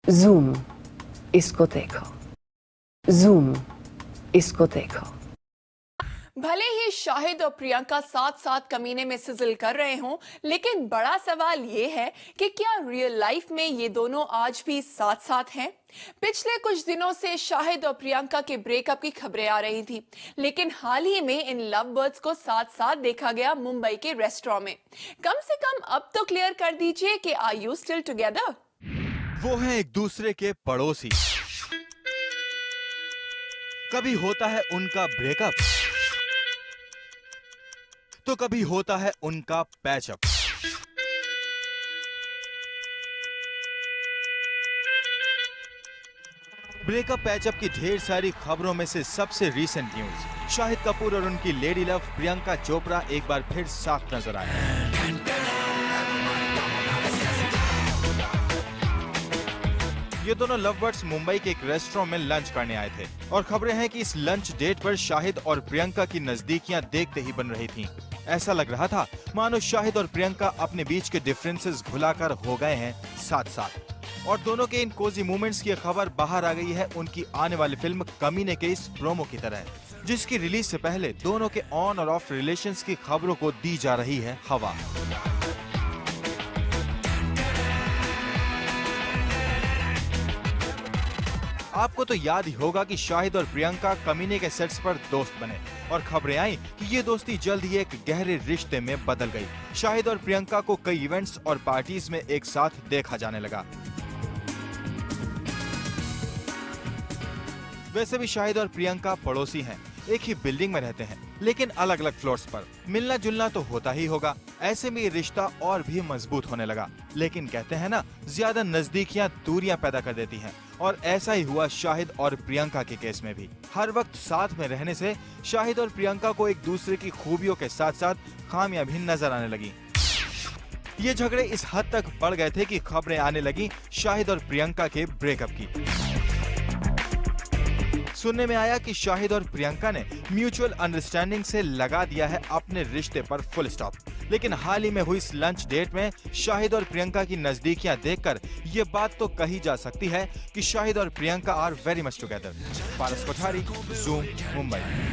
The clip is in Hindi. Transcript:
Zoom, इसको देखो। Zoom, इसको देखो। भले ही शाहिद और प्रियंका साथ साथ कमीने में सिजल कर रहे हों, लेकिन बड़ा सवाल ये है कि क्या रियल लाइफ में ये दोनों आज भी साथ साथ हैं? पिछले कुछ दिनों से शाहिद और प्रियंका के ब्रेकअप की खबरें आ रही थी, लेकिन हाल ही में इन लव बर्ड्स को साथ साथ देखा गया मुंबई के रेस्टोरेंट में। कम से कम अब तो क्लियर कर दीजिए कि आर यू स्टिल टुगेदर? वो हैं एक दूसरे के पड़ोसी। कभी होता है उनका ब्रेकअप, तो कभी होता है उनका पैचअप। ब्रेकअप पैचअप की ढेर सारी खबरों में से सबसे रीसेंट न्यूज, शाहिद कपूर और उनकी लेडी लव प्रियंका चोपड़ा एक बार फिर साथ नजर आए। ये दोनों लव बर्ड्स मुंबई के एक रेस्टोरेंट में लंच करने आए थे और खबरें हैं कि इस लंच डेट पर शाहिद और प्रियंका की नजदीकियां देखते ही बन रही थीं। ऐसा लग रहा था मानो शाहिद और प्रियंका अपने बीच के डिफरेंसेस भुलाकर हो गए हैं साथ साथ। और दोनों के इन कोजी मोमेंट्स की खबर बाहर आ गई है उनकी आने वाली फिल्म कमीने के इस प्रोमो की तरह, जिसकी रिलीज से पहले दोनों के ऑन और ऑफ रिलेशंस की खबरों को दी जा रही है हवा। आपको तो याद ही होगा कि शाहिद और प्रियंका कमीने के सेट्स पर दोस्त बने और खबरें आई कि ये दोस्ती जल्द ही एक गहरे रिश्ते में बदल गई। शाहिद और प्रियंका को कई इवेंट्स और पार्टीज में एक साथ देखा जाने लगा। वैसे भी शाहिद और प्रियंका पड़ोसी हैं, एक ही बिल्डिंग में रहते हैं, लेकिन अलग अलग फ्लोर्स पर। मिलना जुलना तो होता ही होगा, ऐसे में ये रिश्ता और भी मजबूत होने लगा। लेकिन कहते हैं ना, ज्यादा नजदीकियां दूरियां पैदा कर देती हैं, और ऐसा ही हुआ शाहिद और प्रियंका के केस में भी। हर वक्त साथ में रहने से शाहिद और प्रियंका को एक दूसरे की खूबियों के साथ साथ खामियां भी नजर आने लगी। ये झगड़े इस हद तक बढ़ गए थे कि खबरें आने लगी शाहिद और प्रियंका के ब्रेकअप की। सुनने में आया कि शाहिद और प्रियंका ने म्यूचुअल अंडरस्टैंडिंग से लगा दिया है अपने रिश्ते पर फुल स्टॉप। लेकिन हाल ही में हुई इस लंच डेट में शाहिद और प्रियंका की नजदीकियां देखकर ये बात तो कही जा सकती है कि शाहिद और Priyanka are very much together. Paras Kothari, Zoom, Mumbai.